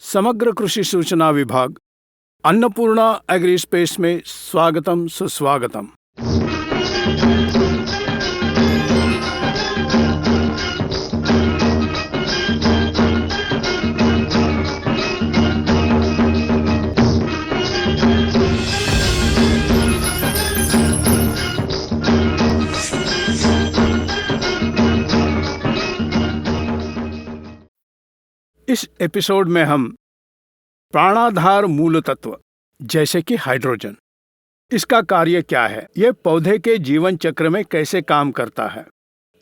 समग्र कृषि सूचना विभाग अन्नपूर्णा एग्री स्पेस में स्वागतम सुस्वागतम। इस एपिसोड में हम प्राणाधार मूल तत्व जैसे कि हाइड्रोजन, इसका कार्य क्या है, ये पौधे के जीवन चक्र में कैसे काम करता है,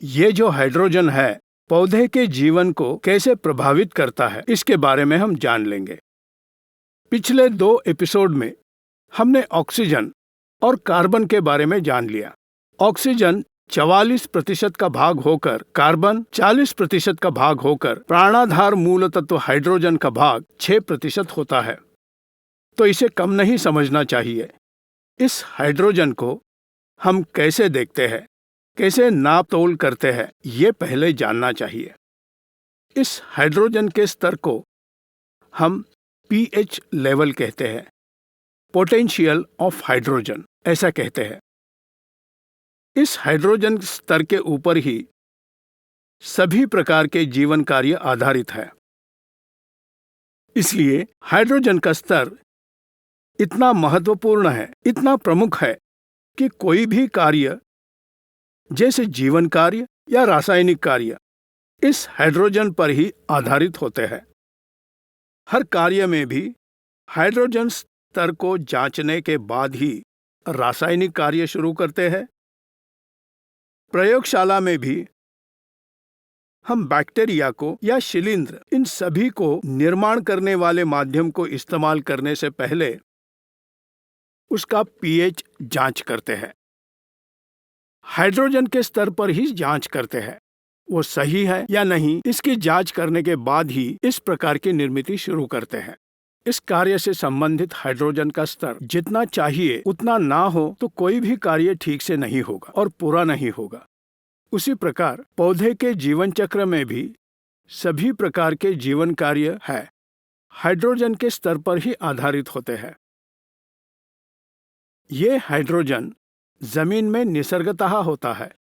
ये जो हाइड्रोजन है पौधे के जीवन को कैसे प्रभावित करता है, इसके बारे में हम जान लेंगे। पिछले 2 एपिसोड में हमने ऑक्सीजन और कार्बन के बारे में जान लिया। ऑक्सीजन 44% का भाग होकर, कार्बन 40% का भाग होकर, प्राणाधार मूल तत्व हाइड्रोजन का भाग 6% होता है। तो इसे कम नहीं समझना चाहिए। इस हाइड्रोजन को हम कैसे देखते हैं, कैसे नाप तोल करते हैं, ये पहले जानना चाहिए। इस हाइड्रोजन के स्तर को हम pH लेवल कहते हैं, पोटेंशियल ऑफ हाइड्रोजन ऐसा कहते हैं। इस हाइड्रोजन स्तर के ऊपर ही सभी प्रकार के जीवन कार्य आधारित है। इसलिए हाइड्रोजन का स्तर इतना महत्वपूर्ण है, इतना प्रमुख है कि कोई भी कार्य जैसे जीवन कार्य या रासायनिक कार्य इस हाइड्रोजन पर ही आधारित होते हैं। हर कार्य में भी हाइड्रोजन स्तर को जांचने के बाद ही रासायनिक कार्य शुरू करते हैं। प्रयोगशाला में भी हम बैक्टीरिया को या शिलींध्र, इन सभी को निर्माण करने वाले माध्यम को इस्तेमाल करने से पहले उसका pH जांच करते हैं। हाइड्रोजन के स्तर पर ही जांच करते हैं, वो सही है या नहीं, इसकी जांच करने के बाद ही इस प्रकार की निर्मिती शुरू करते हैं। इस कार्य से संबंधित हाइड्रोजन का स्तर जितना चाहिए उतना ना हो तो कोई भी कार्य ठीक से नहीं होगा और पूरा नहीं होगा। उसी प्रकार पौधे के जीवन चक्र में भी सभी प्रकार के जीवन कार्य है हाइड्रोजन के स्तर पर ही आधारित होते हैं। ये हाइड्रोजन जमीन में निसर्गतः होता है।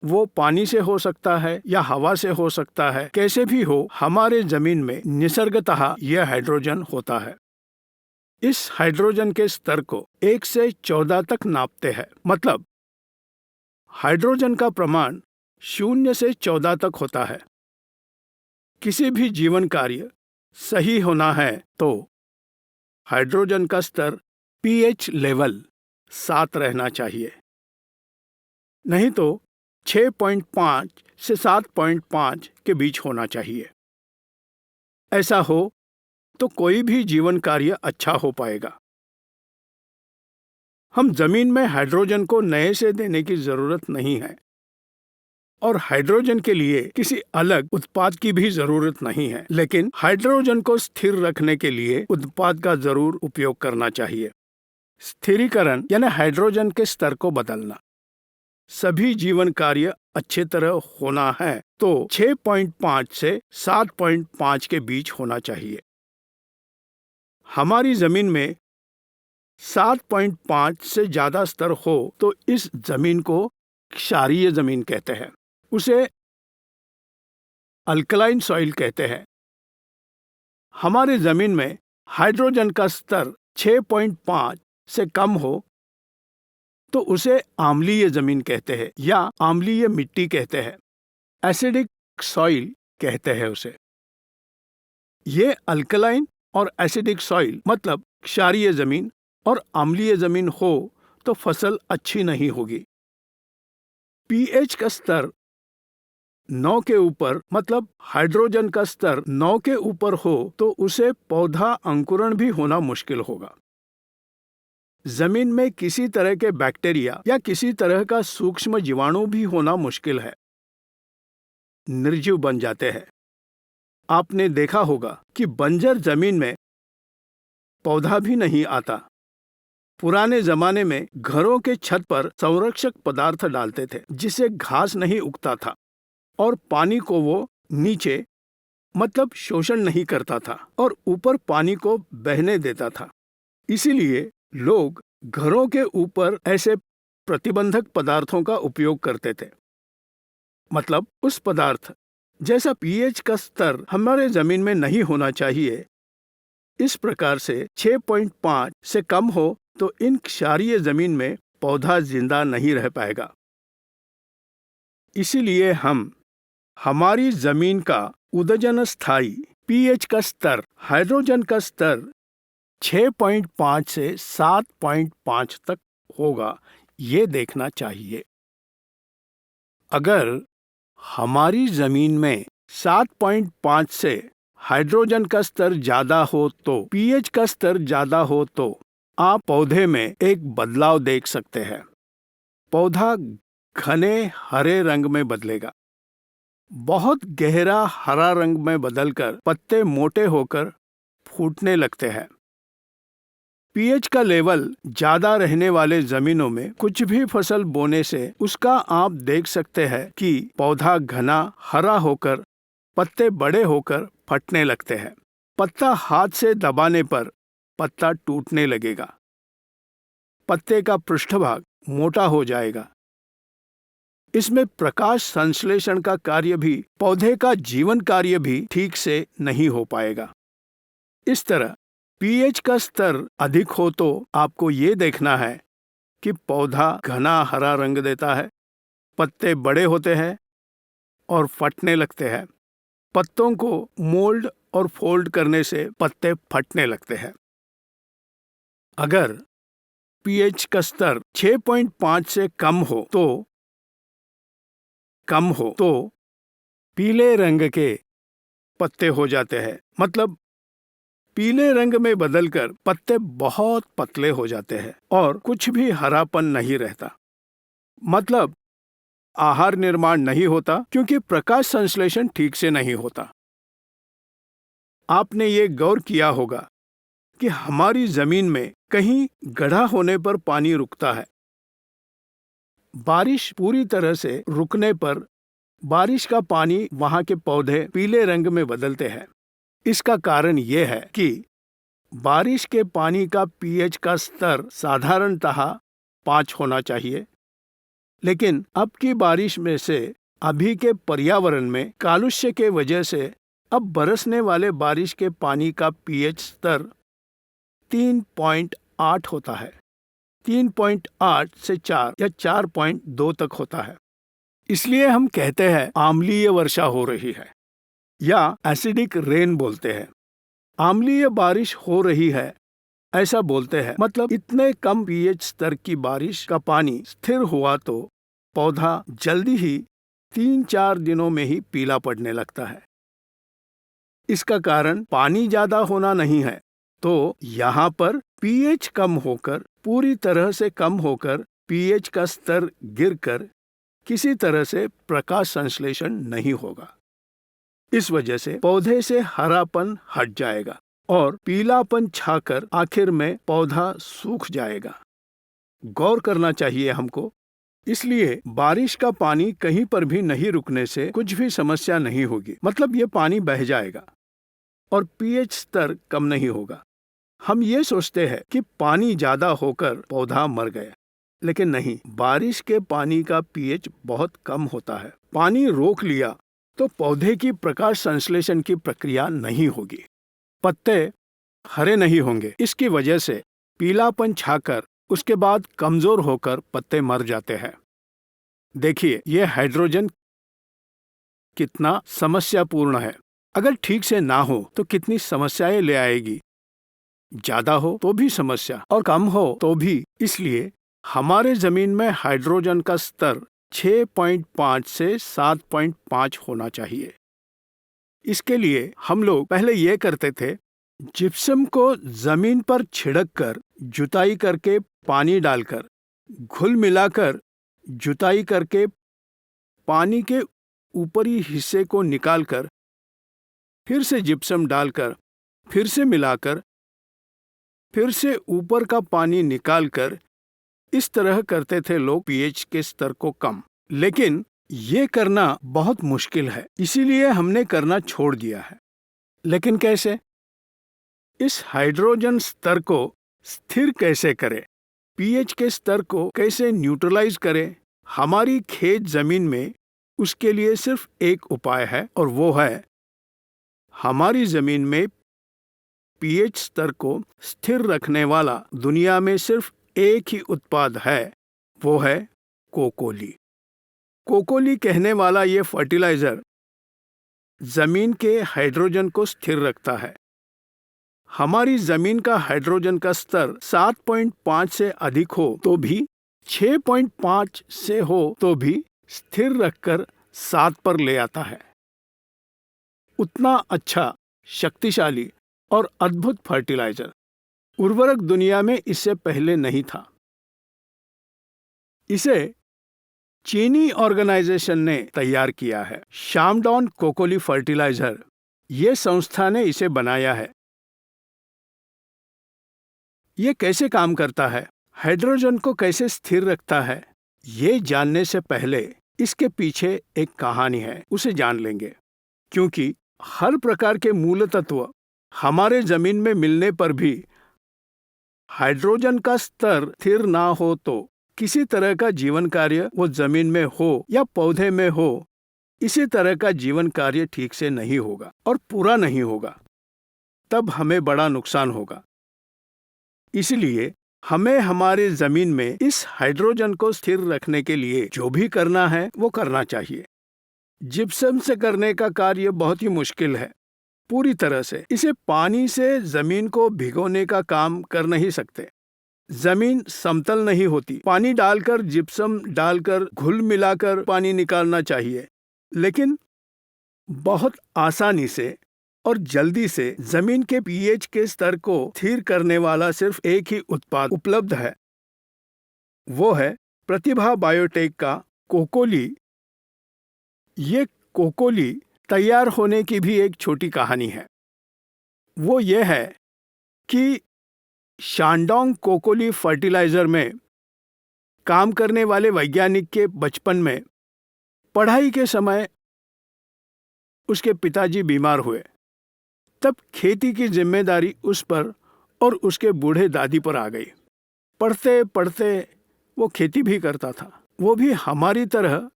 वो पानी से हो सकता है या हवा से हो सकता है, कैसे भी हो, हमारे जमीन में निसर्गतः यह हाइड्रोजन होता है। इस हाइड्रोजन के स्तर को 1 से 14 तक नापते हैं। मतलब हाइड्रोजन का प्रमाण 0 से 14 तक होता है। किसी भी जीवन कार्य सही होना है तो हाइड्रोजन का स्तर pH लेवल 7 रहना चाहिए, नहीं तो 6.5 से 7.5 के बीच होना चाहिए। ऐसा हो तो कोई भी जीवन कार्य अच्छा हो पाएगा। हम जमीन में हाइड्रोजन को नए से देने की जरूरत नहीं है और हाइड्रोजन के लिए किसी अलग उत्पाद की भी जरूरत नहीं है, लेकिन हाइड्रोजन को स्थिर रखने के लिए उत्पाद का जरूर उपयोग करना चाहिए। स्थिरीकरण यानी हाइड्रोजन के स्तर को बदलना। सभी जीवन कार्य अच्छे तरह होना है तो 6.5 से 7.5 के बीच होना चाहिए। हमारी जमीन में 7.5 से ज्यादा स्तर हो तो इस जमीन को क्षारीय जमीन कहते हैं, उसे अल्कलाइन सॉइल कहते हैं। हमारी जमीन में हाइड्रोजन का स्तर 6.5 से कम हो तो उसे आम्लीय जमीन कहते हैं या आम्लीय मिट्टी कहते हैं, एसिडिक सॉइल कहते हैं उसे। ये अल्कलाइन और एसिडिक सॉइल मतलब क्षारीय जमीन और अम्लीय जमीन हो तो फसल अच्छी नहीं होगी। pH का स्तर 9 के ऊपर मतलब हाइड्रोजन का स्तर 9 के ऊपर हो तो उसे पौधा अंकुरण भी होना मुश्किल होगा। जमीन में किसी तरह के बैक्टीरिया या किसी तरह का सूक्ष्म जीवाणु भी होना मुश्किल है, निर्जीव बन जाते हैं। आपने देखा होगा कि बंजर जमीन में पौधा भी नहीं आता। पुराने जमाने में घरों के छत पर संरक्षक पदार्थ डालते थे जिससे घास नहीं उगता था और पानी को वो नीचे मतलब शोषण नहीं करता था और ऊपर पानी को बहने देता था। इसीलिए लोग घरों के ऊपर ऐसे प्रतिबंधक पदार्थों का उपयोग करते थे। मतलब उस पदार्थ जैसा पीएच का स्तर हमारे जमीन में नहीं होना चाहिए, इस प्रकार से 6.5 से कम हो तो इन क्षारीय जमीन में पौधा जिंदा नहीं रह पाएगा। इसीलिए हम हमारी जमीन का उदजन स्थायी पीएच का स्तर, हाइड्रोजन का स्तर 6.5 से 7.5 तक होगा, ये देखना चाहिए। अगर हमारी जमीन में 7.5 से हाइड्रोजन का स्तर ज्यादा हो तो पीएच का स्तर ज्यादा हो तो आप पौधे में एक बदलाव देख सकते हैं। पौधा घने हरे रंग में बदलेगा। बहुत गहरा हरा रंग में बदलकर पत्ते मोटे होकर फूटने लगते हैं। पीएच का लेवल ज्यादा रहने वाले जमीनों में कुछ भी फसल बोने से उसका आप देख सकते हैं कि पौधा घना हरा होकर पत्ते बड़े होकर फटने लगते हैं। पत्ता हाथ से दबाने पर पत्ता टूटने लगेगा। पत्ते का पृष्ठभाग मोटा हो जाएगा। इसमें प्रकाश संश्लेषण का कार्य भी, पौधे का जीवन कार्य भी ठीक से नहीं हो पाएगा। इस तरह पीएच का स्तर अधिक हो तो आपको ये देखना है कि पौधा घना हरा रंग देता है, पत्ते बड़े होते हैं और फटने लगते हैं। पत्तों को मोल्ड और फोल्ड करने से पत्ते फटने लगते हैं। अगर पीएच का स्तर 6.5 से कम हो तो पीले रंग के पत्ते हो जाते हैं। मतलब पीले रंग में बदलकर पत्ते बहुत पतले हो जाते हैं और कुछ भी हरापन नहीं रहता। मतलब आहार निर्माण नहीं होता क्योंकि प्रकाश संश्लेषण ठीक से नहीं होता। आपने ये गौर किया होगा कि हमारी जमीन में कहीं गड्ढा होने पर पानी रुकता है। बारिश पूरी तरह से रुकने पर बारिश का पानी वहां के पौधे पीले रंग में बदलते हैं। इसका कारण ये है कि बारिश के पानी का पीएच का स्तर साधारणतः 5 होना चाहिए, लेकिन अब की बारिश में से अभी के पर्यावरण में कालुष्य के वजह से अब बरसने वाले बारिश के पानी का पीएच स्तर 3.8 होता है। 3.8 से 4 या 4.2 तक होता है। इसलिए हम कहते हैं आम्लीय वर्षा हो रही है या एसिडिक रेन बोलते हैं। आम्लीय बारिश हो रही है ऐसा बोलते हैं। मतलब इतने कम पीएच स्तर की बारिश का पानी स्थिर हुआ तो पौधा जल्दी ही 3-4 दिनों में ही पीला पड़ने लगता है। इसका कारण पानी ज्यादा होना नहीं है, तो यहाँ पर पीएच कम होकर, पूरी तरह से कम होकर पीएच का स्तर गिरकर किसी तरह से प्रकाश संश्लेषण नहीं होगा। इस वजह से पौधे से हरापन हट जाएगा और पीलापन छाकर आखिर में पौधा सूख जाएगा। गौर करना चाहिए हमको। इसलिए बारिश का पानी कहीं पर भी नहीं रुकने से कुछ भी समस्या नहीं होगी। मतलब ये पानी बह जाएगा और पीएच स्तर कम नहीं होगा। हम ये सोचते हैं कि पानी ज्यादा होकर पौधा मर गया, लेकिन नहीं, बारिश के पानी का पीएच बहुत कम होता है। पानी रोक लिया तो पौधे की प्रकाश संश्लेषण की प्रक्रिया नहीं होगी, पत्ते हरे नहीं होंगे। इसकी वजह से पीलापन छाकर उसके बाद कमजोर होकर पत्ते मर जाते हैं। देखिए ये हाइड्रोजन कितना समस्यापूर्ण है। अगर ठीक से ना हो तो कितनी समस्याएं ले आएगी। ज्यादा हो तो भी समस्या और कम हो तो भी। इसलिए हमारे जमीन में हाइड्रोजन का स्तर 6.5 से 7.5 होना चाहिए। इसके लिए हम लोग पहले ये करते थे, जिप्सम को जमीन पर छिड़क कर, जुताई करके, पानी डालकर, घुल मिलाकर, जुताई करके, पानी के ऊपरी हिस्से को निकालकर, फिर से जिप्सम डालकर, फिर से मिलाकर, फिर से ऊपर का पानी निकालकर, इस तरह करते थे लोग पीएच के स्तर को कम। लेकिन ये करना बहुत मुश्किल है, इसीलिए हमने करना छोड़ दिया है। लेकिन कैसे? इस हाइड्रोजन स्तर को स्थिर कैसे करें? पीएच के स्तर को कैसे न्यूट्रलाइज करें? हमारी खेत जमीन में उसके लिए सिर्फ एक उपाय है, और वो है हमारी जमीन में पीएच स्तर को स्थिर रखने वाला दुनिया में सिर्फ एक ही उत्पाद है, वो है कोकोली। कोकोली कहने वाला ये फर्टिलाइजर जमीन के हाइड्रोजन को स्थिर रखता है। हमारी जमीन का हाइड्रोजन का स्तर 7.5 से अधिक हो तो भी, 6.5 से हो तो भी स्थिर रखकर 7 पर ले आता है। उतना अच्छा, शक्तिशाली और अद्भुत फर्टिलाइजर उर्वरक दुनिया में इससे पहले नहीं था। इसे चीनी ऑर्गेनाइजेशन ने तैयार किया है, शामडॉन कोकोली फर्टिलाइजर। ये संस्था ने इसे बनाया है। ये कैसे काम करता है, हाइड्रोजन को कैसे स्थिर रखता है, ये जानने से पहले इसके पीछे एक कहानी है, उसे जान लेंगे। क्योंकि हर प्रकार के मूल तत्व हमारे जमीन में मिलने पर भी हाइड्रोजन का स्तर स्थिर ना हो तो किसी तरह का जीवन कार्य, वो जमीन में हो या पौधे में हो, इसी तरह का जीवन कार्य ठीक से नहीं होगा और पूरा नहीं होगा। तब हमें बड़ा नुकसान होगा। इसलिए हमें हमारे जमीन में इस हाइड्रोजन को स्थिर रखने के लिए जो भी करना है वो करना चाहिए। जिप्सम से करने का कार्य बहुत ही मुश्किल है। पूरी तरह से इसे पानी से जमीन को भिगोने का काम कर नहीं सकते। जमीन समतल नहीं होती। पानी डालकर, जिप्सम डालकर, घुल मिलाकर पानी निकालना चाहिए, लेकिन बहुत आसानी से और जल्दी से जमीन के पीएच के स्तर को स्थिर करने वाला सिर्फ एक ही उत्पाद उपलब्ध है, वो है प्रतिभा बायोटेक का कोकोली। ये कोकोली तैयार होने की भी एक छोटी कहानी है। वो ये है कि शानडोंग कोकोली फर्टिलाइजर में काम करने वाले वैज्ञानिक के बचपन में पढ़ाई के समय उसके पिताजी बीमार हुए। तब खेती की जिम्मेदारी उस पर और उसके बूढ़े दादी पर आ गई। पढ़ते पढ़ते वो खेती भी करता था, वो भी हमारी तरह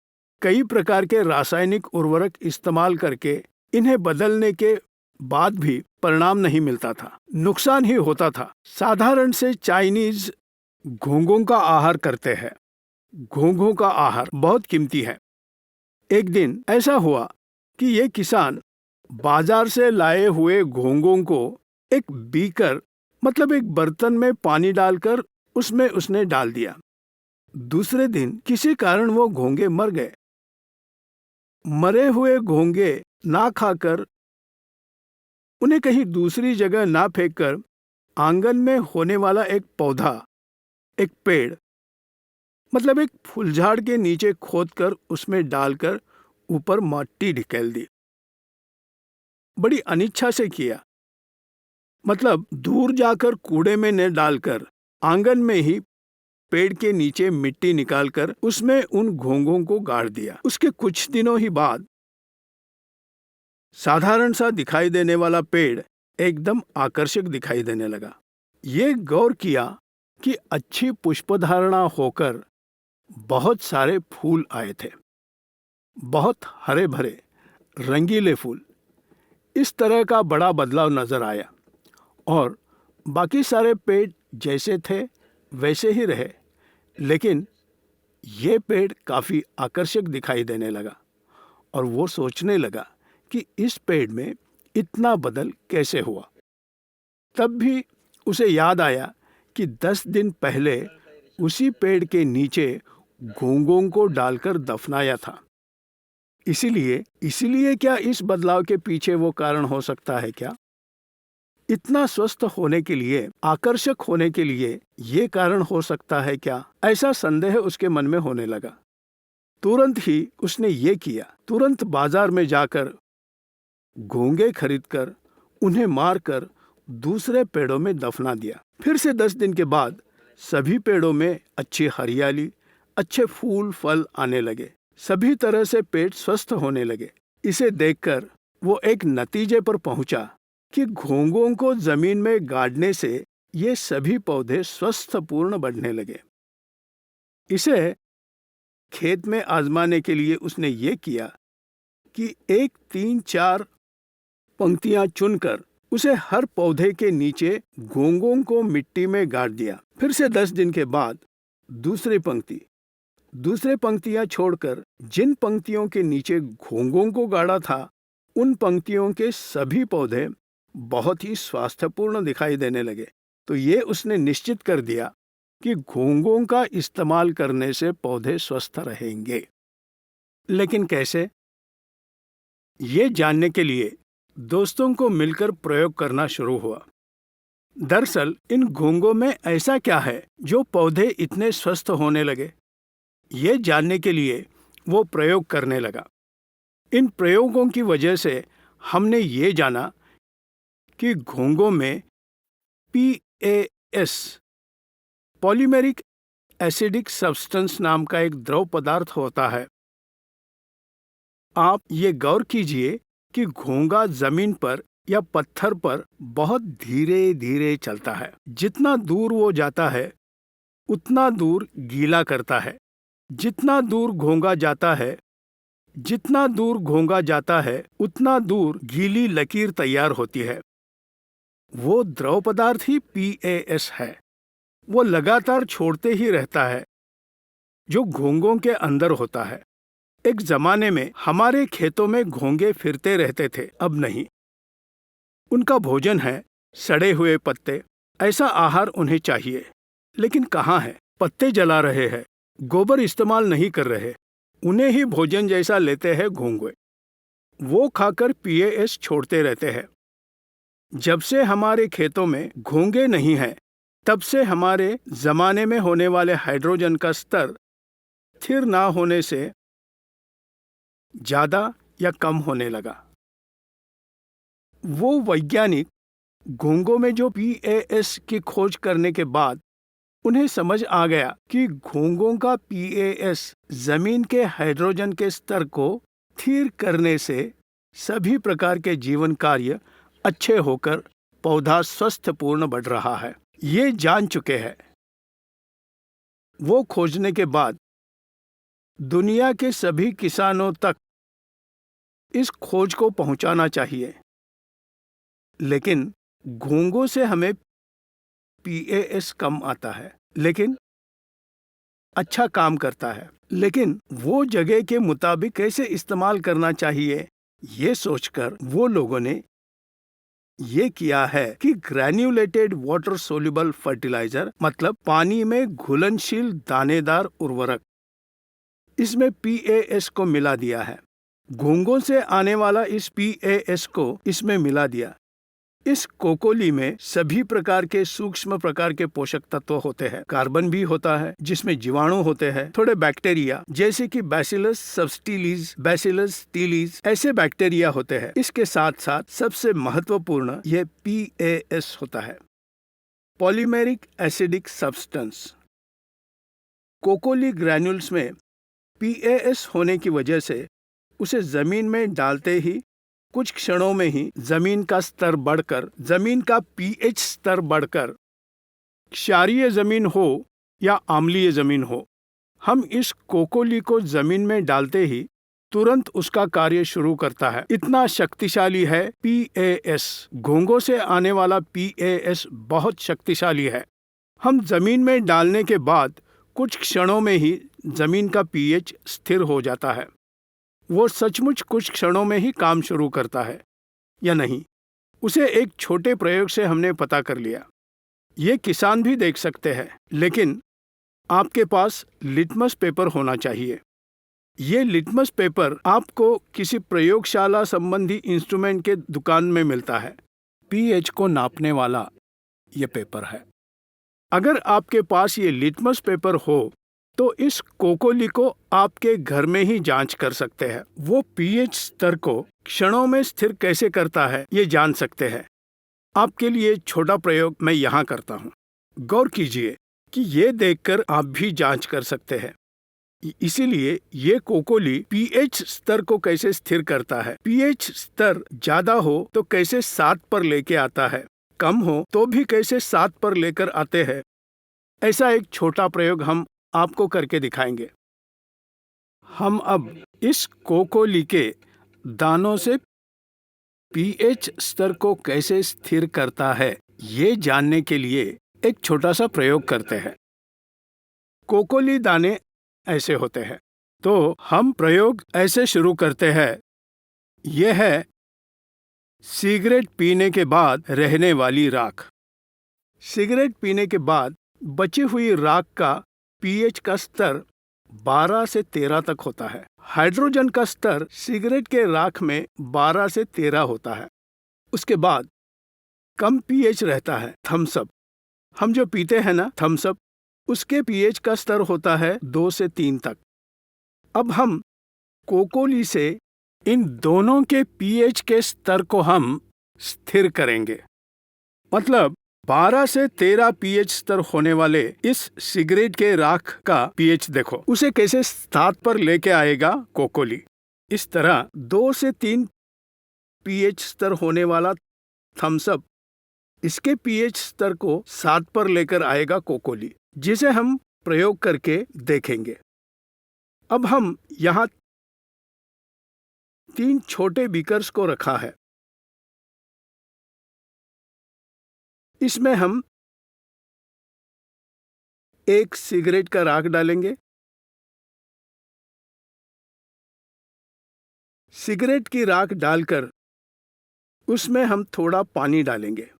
कई प्रकार के रासायनिक उर्वरक इस्तेमाल करके। इन्हें बदलने के बाद भी परिणाम नहीं मिलता था, नुकसान ही होता था। साधारण से चाइनीज घोंघों का आहार करते हैं। घोंघों का आहार बहुत कीमती है। एक दिन ऐसा हुआ कि ये किसान बाजार से लाए हुए घोंघों को एक बीकर, मतलब एक बर्तन में पानी डालकर उसमें उसने डाल दिया। दूसरे दिन किसी कारण वो घोंघे मर गए। मरे हुए घोंघे ना खाकर, उन्हें कहीं दूसरी जगह ना फेंककर, आंगन में होने वाला एक पौधा, एक पेड़, मतलब एक फूलझाड़ के नीचे खोदकर उसमें डालकर ऊपर मिट्टी ढकेल दी। बड़ी अनिच्छा से किया, मतलब दूर जाकर कूड़े में न डालकर आंगन में ही पेड़ के नीचे मिट्टी निकालकर उसमें उन घोंघों को गाड़ दिया। उसके कुछ दिनों ही बाद साधारण सा दिखाई देने वाला पेड़ एकदम आकर्षक दिखाई देने लगा। ये गौर किया कि अच्छी पुष्पधारणा होकर बहुत सारे फूल आए थे, बहुत हरे भरे रंगीले फूल। इस तरह का बड़ा बदलाव नजर आया और बाकी सारे पेड़ जैसे थे वैसे ही रहे, लेकिन ये पेड़ काफी आकर्षक दिखाई देने लगा और वो सोचने लगा कि इस पेड़ में इतना बदल कैसे हुआ। तब भी उसे याद आया कि 10 दिन पहले उसी पेड़ के नीचे घोंघों को डालकर दफनाया था। इसीलिए क्या इस बदलाव के पीछे वो कारण हो सकता है क्या? इतना स्वस्थ होने के लिए, आकर्षक होने के लिए ये कारण हो सकता है क्या? ऐसा संदेह उसके मन में होने लगा। तुरंत ही उसने ये किया, तुरंत बाजार में जाकर घोंघे खरीदकर उन्हें मारकर दूसरे पेड़ों में दफना दिया। फिर से 10 दिन के बाद सभी पेड़ों में अच्छी हरियाली, अच्छे फूल फल आने लगे। सभी तरह से पेड़ स्वस्थ होने लगे। इसे देखकर वो एक नतीजे पर पहुंचा कि घोंघों को जमीन में गाड़ने से ये सभी पौधे स्वस्थपूर्ण बढ़ने लगे। इसे खेत में आजमाने के लिए उसने ये किया कि 1, 3, 4 पंक्तियां चुनकर उसे हर पौधे के नीचे घोंघों को मिट्टी में गाड़ दिया। फिर से 10 दिन के बाद दूसरे पंक्तियां छोड़कर जिन पंक्तियों के नीचे घोंघों को गाड़ा था, उन पंक्तियों के सभी पौधे बहुत ही स्वास्थ्यपूर्ण दिखाई देने लगे। तो ये उसने निश्चित कर दिया कि घोंघों का इस्तेमाल करने से पौधे स्वस्थ रहेंगे। लेकिन कैसे? ये जानने के लिए दोस्तों को मिलकर प्रयोग करना शुरू हुआ। दरअसल इन घोंघों में ऐसा क्या है जो पौधे इतने स्वस्थ होने लगे? ये जानने के लिए वो प्रयोग करने लगा। इन प्रयोगों की वजह से हमने ये जाना कि घोंघों में PAS पॉलीमेरिक एसिडिक सब्सटेंस नाम का एक द्रव पदार्थ होता है। आप ये गौर कीजिए कि घोंघा जमीन पर या पत्थर पर बहुत धीरे धीरे चलता है। जितना दूर वो जाता है उतना दूर गीला करता है। जितना दूर घोंघा जाता है उतना दूर गीली लकीर तैयार होती है। वो द्रव पदार्थ ही PAS है। वो लगातार छोड़ते ही रहता है जो घोंघों के अंदर होता है। एक जमाने में हमारे खेतों में घोंघे फिरते रहते थे, अब नहीं। उनका भोजन है सड़े हुए पत्ते। ऐसा आहार उन्हें चाहिए, लेकिन कहाँ है? पत्ते जला रहे हैं, गोबर इस्तेमाल नहीं कर रहे। उन्हें ही भोजन जैसा लेते हैं घोंघे। वो खाकर PAS छोड़ते रहते हैं। जब से हमारे खेतों में घोंघे नहीं हैं, तब से हमारे जमाने में होने वाले हाइड्रोजन का स्तर स्थिर ना होने से ज्यादा या कम होने लगा। वो वैज्ञानिक घोंघों में जो PAS की खोज करने के बाद उन्हें समझ आ गया कि घोंघों का PAS जमीन के हाइड्रोजन के स्तर को स्थिर करने से सभी प्रकार के जीवन कार्य अच्छे होकर पौधा स्वस्थपूर्ण बढ़ रहा है। ये जान चुके हैं। वो खोजने के बाद दुनिया के सभी किसानों तक इस खोज को पहुंचाना चाहिए। लेकिन घोंघों से हमें PAS कम आता है, लेकिन अच्छा काम करता है। लेकिन वो जगह के मुताबिक कैसे इस्तेमाल करना चाहिए, ये सोचकर वो लोगों ने ये किया है कि ग्रैन्युलेटेड वाटर सोल्यूबल फर्टिलाइजर, मतलब पानी में घुलनशील दानेदार उर्वरक, इसमें PAS को मिला दिया है। घोंघों से आने वाला इस PAS को इसमें मिला दिया। इस कोकोली में सभी प्रकार के सूक्ष्म प्रकार के पोषक तत्व होते हैं। कार्बन भी होता है, जिसमें जीवाणु होते हैं, थोड़े बैक्टीरिया जैसे कि बैसिलस सबटिलिस, बैसिलस टीलीज, ऐसे बैक्टीरिया होते हैं। इसके साथ साथ सबसे महत्वपूर्ण ये PAS होता है, पॉलीमेरिक एसिडिक सब्सटेंस। कोकोली ग्रैन्यूल्स में PAS होने की वजह से उसे जमीन में डालते ही कुछ क्षणों में ही जमीन का pH स्तर बढ़कर क्षारीय जमीन हो या अम्लीय जमीन हो, हम इस कोकोली को जमीन में डालते ही तुरंत उसका कार्य शुरू करता है। इतना शक्तिशाली है PAS। घोंघों से आने वाला PAS बहुत शक्तिशाली है। हम जमीन में डालने के बाद कुछ क्षणों में ही जमीन का pH स्थिर हो जाता है। वो सचमुच कुछ क्षणों में ही काम शुरू करता है या नहीं, उसे एक छोटे प्रयोग से हमने पता कर लिया। ये किसान भी देख सकते हैं, लेकिन आपके पास लिटमस पेपर होना चाहिए। ये लिटमस पेपर आपको किसी प्रयोगशाला संबंधी इंस्ट्रूमेंट के दुकान में मिलता है। pH को नापने वाला ये पेपर है। अगर आपके पास ये लिटमस पेपर हो तो इस कोकोली को आपके घर में ही जांच कर सकते हैं। वो pH स्तर को क्षणों में स्थिर कैसे करता है ये जान सकते हैं। आपके लिए छोटा प्रयोग मैं यहाँ करता हूँ। गौर कीजिए कि ये देखकर आप भी जांच कर सकते हैं। इसीलिए ये कोकोली पीएच स्तर को कैसे स्थिर करता है। पीएच स्तर ज्यादा हो तो कैसे 7 पर लेके आता है, कम हो तो भी कैसे 7 पर लेकर आते हैं। ऐसा एक छोटा प्रयोग हम आपको करके दिखाएंगे। हम अब इस कोकोली के दानों से पीएच स्तर को कैसे स्थिर करता है, ये जानने के लिए एक छोटा सा प्रयोग करते हैं। कोकोली दाने ऐसे होते हैं, तो हम प्रयोग ऐसे शुरू करते हैं। यह है सिगरेट पीने के बाद रहने वाली राख। सिगरेट पीने के बाद बची हुई राख का पीएच का स्तर 12 से 13 तक होता है। हाइड्रोजन का स्तर सिगरेट के राख में 12 से 13 होता है। उसके बाद कम पीएच रहता है थम्स अप। हम जो पीते हैं ना थम्स अप, उसके पीएच का स्तर होता है 2 से 3 तक। अब हम कोकोली से इन दोनों के पीएच के स्तर को हम स्थिर करेंगे। मतलब 12 से 13 पीएच स्तर होने वाले इस सिगरेट के राख का पीएच देखो, उसे कैसे 7 पर लेके आएगा कोकोली। इस तरह 2 से 3 पीएच स्तर होने वाला थम्स अप, इसके पीएच स्तर को 7 पर लेकर आएगा कोकोली, जिसे हम प्रयोग करके देखेंगे। अब हम यहाँ 3 छोटे बीकर्स को रखा है। इसमें हम एक सिगरेट का राख डालेंगे। सिगरेट की राख डालकर उसमें हम थोड़ा पानी डालेंगे।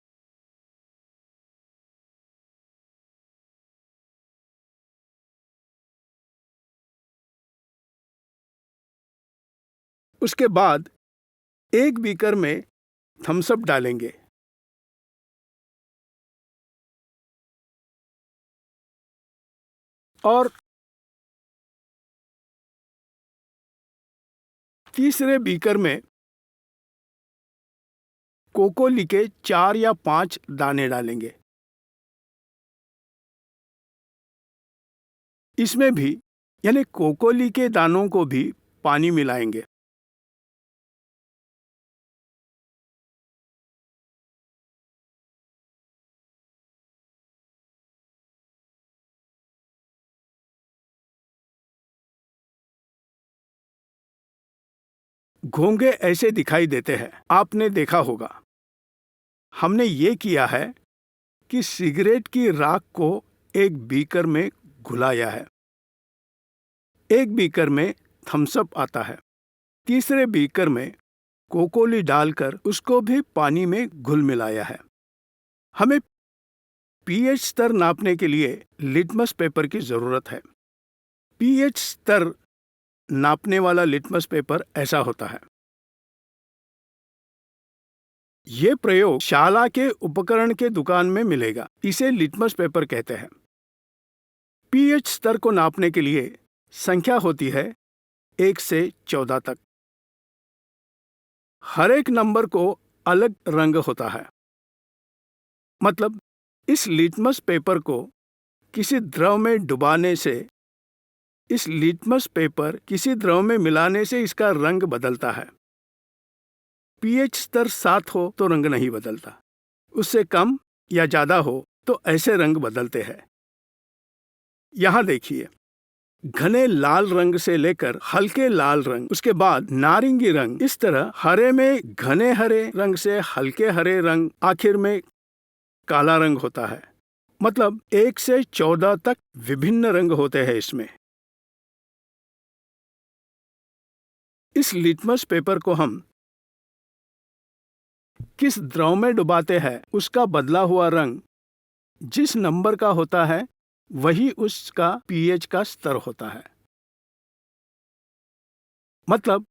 उसके बाद एक बीकर में थम्स अप डालेंगे। और तीसरे बीकर में कोकोली के 4 या 5 दाने डालेंगे। इसमें भी यानी कोकोली के दानों को भी पानी मिलाएंगे। घोंगे ऐसे दिखाई देते हैं, आपने देखा होगा। हमने ये किया है कि सिगरेट की राख को एक बीकर में घुलाया है। एक बीकर में थम्स अप आता है। तीसरे बीकर में कोकोली डालकर उसको भी पानी में घुल मिलाया है। हमें पीएच स्तर नापने के लिए लिटमस पेपर की जरूरत है। पीएच स्तर नापने वाला लिटमस पेपर ऐसा होता है। ये प्रयोग शाला के उपकरण के दुकान में मिलेगा। इसे लिटमस पेपर कहते हैं। पीएच स्तर को नापने के लिए संख्या होती है 1 से 14 तक। हर एक नंबर को अलग रंग होता है। मतलब इस लिटमस पेपर को किसी द्रव में डुबाने से, इस लिटमस पेपर किसी द्रव में मिलाने से इसका रंग बदलता है। पीएच स्तर 7 हो तो रंग नहीं बदलता। उससे कम या ज्यादा हो तो ऐसे रंग बदलते हैं। यहाँ देखिए, घने लाल रंग से लेकर हल्के लाल रंग, उसके बाद नारंगी रंग, इस तरह हरे में घने हरे रंग से हल्के हरे रंग, आखिर में काला रंग होता है। मतलब 1 से 14 तक विभिन्न रंग होते हैं इसमें। इस लिटमस पेपर को हम किस द्रव में डुबाते हैं, उसका बदला हुआ रंग जिस नंबर का होता है वही उसका पीएच का स्तर होता है। मतलब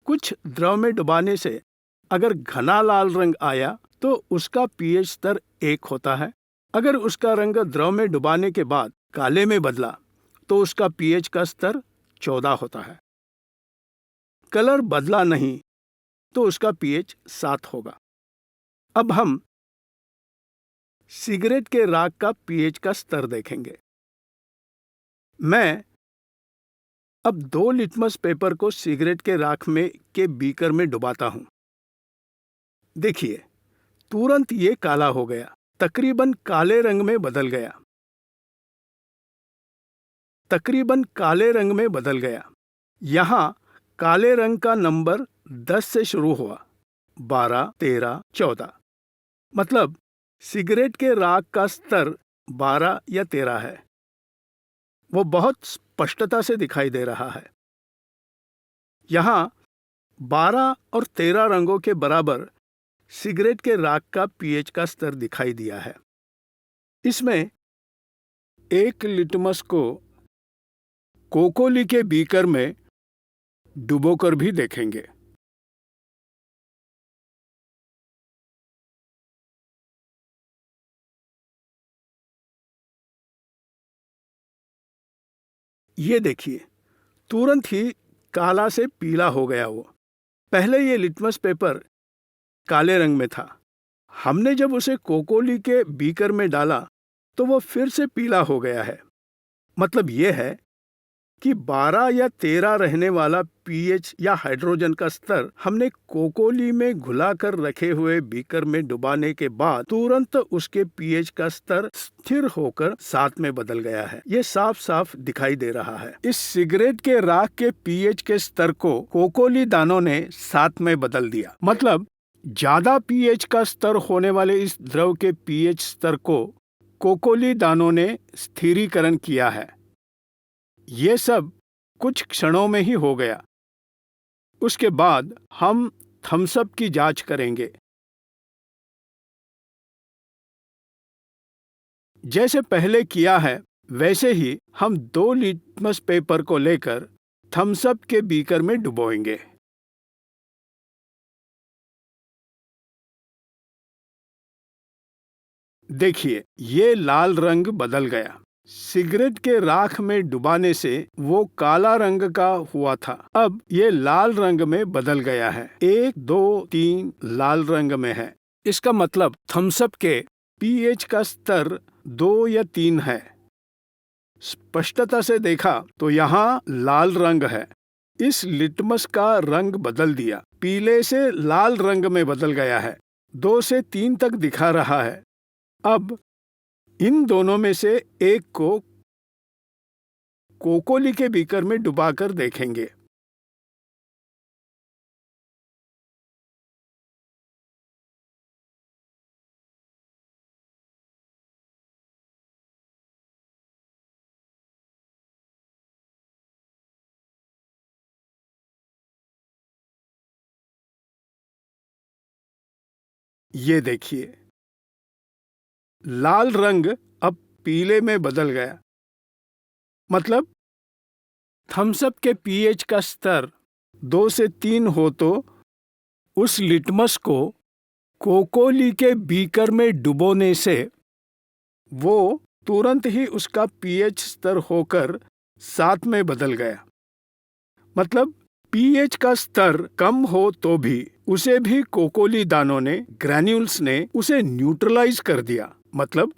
कुछ द्रव में डुबाने से अगर घना लाल रंग आया तो उसका पीएच स्तर 1 होता है। अगर उसका रंग द्रव में डुबाने के बाद काले में बदला तो उसका पीएच का स्तर 14 होता है। कलर बदला नहीं तो उसका पीएच 7 होगा। अब हम सिगरेट के राख का पीएच का स्तर देखेंगे। मैं अब 2 लिटमस पेपर को सिगरेट के राख में के बीकर में डुबाता हूं। देखिए, तुरंत ये काला हो गया, तकरीबन काले रंग में बदल गया। यहाँ काले रंग का नंबर 10 से शुरू हुआ, 12, 13, 14। मतलब सिगरेट के राख का स्तर 12 या 13 है। वो बहुत स्पष्टता से दिखाई दे रहा है। यहाँ 12 और 13 रंगों के बराबर सिगरेट के राख का पीएच का स्तर दिखाई दिया है। इसमें एक लिटमस को कोकोली के बीकर में डुबोकर भी देखेंगे। ये देखिए, तुरंत ही काला से पीला हो गया वो। पहले ये लिटमस पेपर काले रंग में था। हमने जब उसे कोकोली के बीकर में डाला तो वो फिर से पीला हो गया है। मतलब ये है कि 12 या 13 रहने वाला पीएच या हाइड्रोजन का स्तर हमने कोकोली में घुलाकर रखे हुए बीकर में डुबाने के बाद तुरंत उसके पीएच का स्तर स्थिर होकर 7 में बदल गया है। ये साफ साफ दिखाई दे रहा है। इस सिगरेट के राख के पीएच के स्तर को कोकोली दानों ने 7 में बदल दिया। मतलब ज्यादा पीएच का स्तर होने वाले इस द्रव के पीएच स्तर को कोकोली दानों ने स्थिरीकरण किया है। ये सब कुछ क्षणों में ही हो गया। उसके बाद हम थम्सअप की जांच करेंगे। जैसे पहले किया है वैसे ही हम 2 लिटमस पेपर को लेकर थम्सअप के बीकर में डुबोएंगे। देखिए, ये लाल रंग बदल गया। सिगरेट के राख में डुबाने से वो काला रंग का हुआ था, अब ये लाल रंग में बदल गया है। 1, 2, 3 लाल रंग में है। इसका मतलब थम्सअप के पीएच का स्तर 2 या 3 है। स्पष्टता से देखा तो यहाँ लाल रंग है। इस लिटमस का रंग बदल दिया, पीले से लाल रंग में बदल गया है। 2 से 3 तक दिखा रहा है। अब इन दोनों में से एक को कोकोली के बीकर में डुबाकर देखेंगे। ये देखिए, लाल रंग अब पीले में बदल गया। मतलब थम्सअप के पीएच का स्तर 2 से 3 हो तो उस लिटमस को कोकोली के बीकर में डुबोने से वो तुरंत ही उसका पीएच स्तर होकर 7 में बदल गया। मतलब पीएच का स्तर कम हो तो भी उसे भी कोकोली दानों ने, ग्रैन्यूल्स ने उसे न्यूट्रलाइज कर दिया। मतलब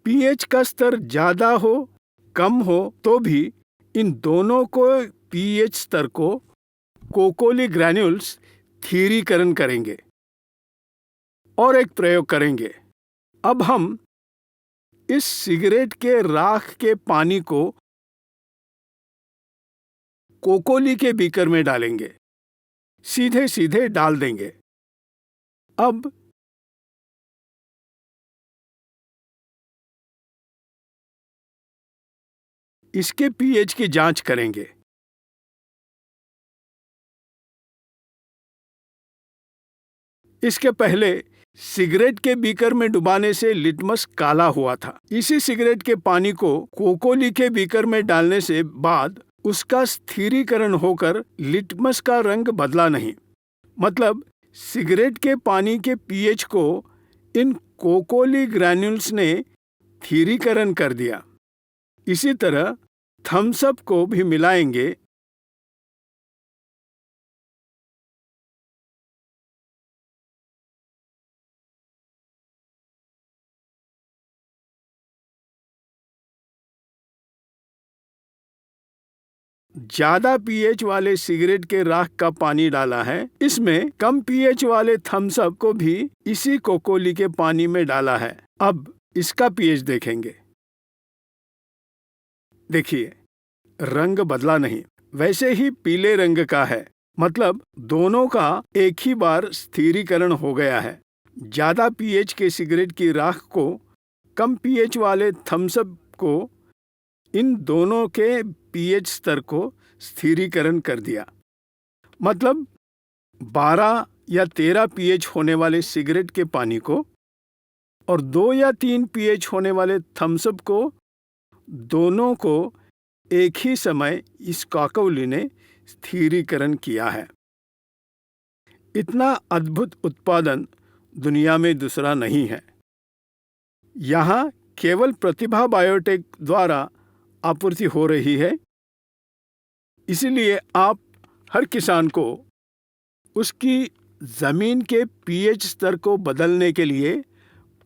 पीएच का स्तर ज्यादा हो कम हो तो भी इन दोनों को पीएच स्तर को कोकोली ग्रैन्यूल्स स्थिरीकरण करेंगे। और एक प्रयोग करेंगे। अब हम इस सिगरेट के राख के पानी को कोकोली के बीकर में डालेंगे, सीधे सीधे डाल देंगे। अब इसके पीएच की जांच करेंगे। इसके पहले सिगरेट के बीकर में डुबाने से लिटमस काला हुआ था। इसी सिगरेट के पानी को कोकोली के बीकर में डालने से बाद उसका स्थिरीकरण होकर लिटमस का रंग बदला नहीं। मतलब सिगरेट के पानी के पीएच को इन कोकोली ग्रैन्यूल्स ने स्थिरीकरण कर दिया। इसी तरह थम्सअप को भी मिलाएंगे। ज्यादा पीएच वाले सिगरेट के राख का पानी डाला है, इसमें कम पीएच वाले थम्स अप को भी इसी कोकोली के पानी में डाला है। अब इसका पीएच देखेंगे। देखिए, रंग बदला नहीं, वैसे ही पीले रंग का है, मतलब दोनों का एक ही बार स्थिरीकरण हो गया है। ज्यादा पीएच के सिगरेट की राख को कम पीएच वाले थम्स अप को इन दोनों के पीएच स्तर को स्थिरीकरण कर दिया। मतलब 12 या 13 पीएच होने वाले सिगरेट के पानी को और 2 या 3 पीएच होने वाले थम्स अप को, दोनों को एक ही समय इस कोकोली ने स्थिरीकरण किया है। इतना अद्भुत उत्पादन दुनिया में दूसरा नहीं है। यहाँ केवल प्रतिभा बायोटेक द्वारा आपूर्ति हो रही है। इसलिए आप हर किसान को उसकी जमीन के पीएच स्तर को बदलने के लिए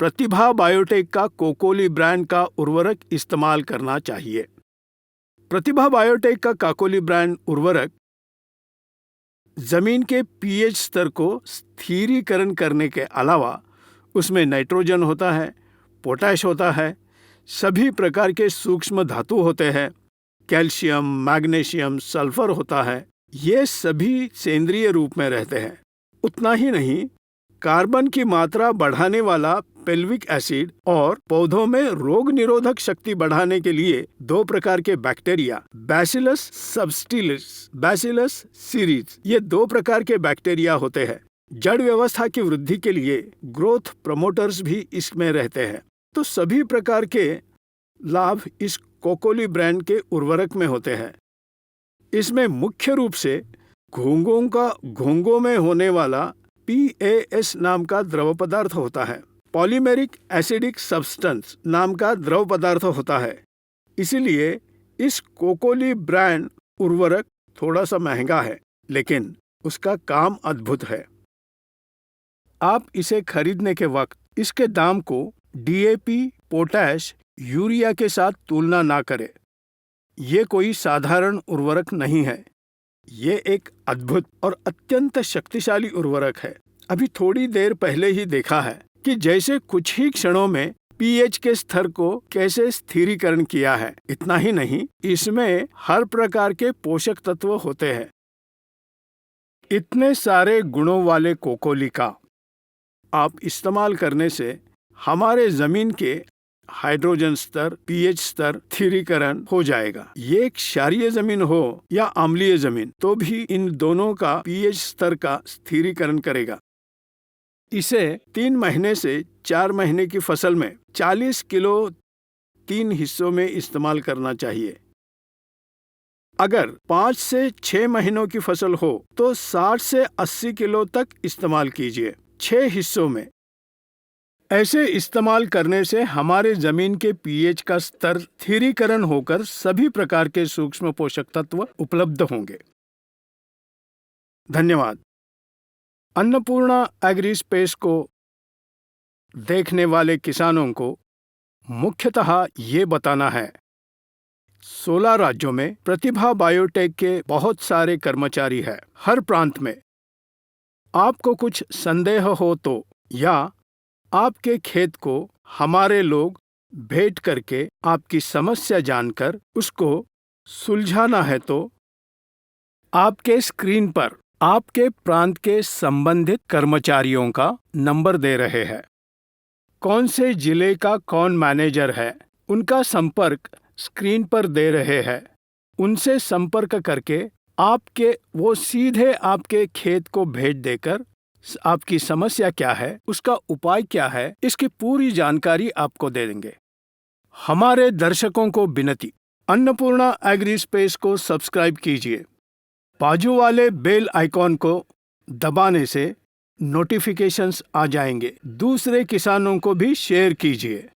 प्रतिभा बायोटेक का कोकोली ब्रांड का उर्वरक इस्तेमाल करना चाहिए। प्रतिभा बायोटेक का कोकोली ब्रांड उर्वरक जमीन के पीएच स्तर को स्थिरीकरण करने के अलावा उसमें नाइट्रोजन होता है, पोटैश होता है, सभी प्रकार के सूक्ष्म धातु होते हैं, कैल्शियम, मैग्नीशियम, सल्फर होता है। ये सभी सेंद्रीय रूप में रहते हैं। उतना ही नहीं, कार्बन की मात्रा बढ़ाने वाला पेल्विक एसिड और पौधों में रोग निरोधक शक्ति बढ़ाने के लिए 2 प्रकार के bacteria, bacillus subtilis, bacillus series, ये 2 प्रकार के बैक्टीरिया होते हैं। जड़ व्यवस्था की वृद्धि के लिए ग्रोथ प्रमोटर्स भी इसमें रहते हैं। तो सभी प्रकार के लाभ इस कोकोली ब्रांड के उर्वरक में होते हैं। इसमें मुख्य रूप से घोंघों में होने वाला PAS नाम का द्रव पदार्थ होता है। पॉलीमेरिक एसिडिक सब्सटेंस नाम का द्रव पदार्थ होता है। इसलिए इस कोकोली ब्रांड उर्वरक थोड़ा सा महंगा है, लेकिन उसका काम अद्भुत है। आप इसे खरीदने के वक्त इसके दाम को DAP, पोटैश, यूरिया के साथ तुलना ना करें। ये कोई साधारण उर्वरक नहीं है। ये एक अद्भुत और अत्यंत शक्तिशाली उर्वरक है। अभी थोड़ी देर पहले ही देखा है कि जैसे कुछ ही क्षणों में पीएच के स्तर को कैसे स्थिरीकरण किया है। इतना ही नहीं, इसमें हर प्रकार के पोषक तत्व होते हैं। इतने सारे गुणों वाले कोकोली का आप इस्तेमाल करने से हमारे जमीन के हाइड्रोजन स्तर, पीएच स्तर स्थिरीकरण हो जाएगा। ये क्षारीय जमीन हो या अम्लीय जमीन, तो भी इन दोनों का पीएच स्तर का स्थिरीकरण करेगा। इसे 3 महीने से 4 महीने की फसल में 40 किलो 3 हिस्सों में इस्तेमाल करना चाहिए। अगर 5 से 6 महीनों की फसल हो तो 60 से 80 किलो तक इस्तेमाल कीजिए 6 हिस्सों में। ऐसे इस्तेमाल करने से हमारे जमीन के पीएच का स्तर स्थिरीकरण होकर सभी प्रकार के सूक्ष्म पोषक तत्व उपलब्ध होंगे। धन्यवाद। अन्नपूर्णा एग्री स्पेस को देखने वाले किसानों को मुख्यतः ये बताना है, 16 राज्यों में प्रतिभा बायोटेक के बहुत सारे कर्मचारी हैं। हर प्रांत में आपको कुछ संदेह हो तो या आपके खेत को हमारे लोग भेंट करके आपकी समस्या जानकर उसको सुलझाना है तो आपके स्क्रीन पर आपके प्रांत के संबंधित कर्मचारियों का नंबर दे रहे हैं। कौन से जिले का कौन मैनेजर है, उनका संपर्क स्क्रीन पर दे रहे हैं। उनसे संपर्क करके वो सीधे आपके खेत को भेंट देकर आपकी समस्या क्या है, उसका उपाय क्या है, इसकी पूरी जानकारी आपको दे देंगे। हमारे दर्शकों को विनती, अन्नपूर्णा एग्री स्पेस को सब्सक्राइब कीजिए। बाजू वाले बेल आइकॉन को दबाने से नोटिफिकेशंस आ जाएंगे। दूसरे किसानों को भी शेयर कीजिए।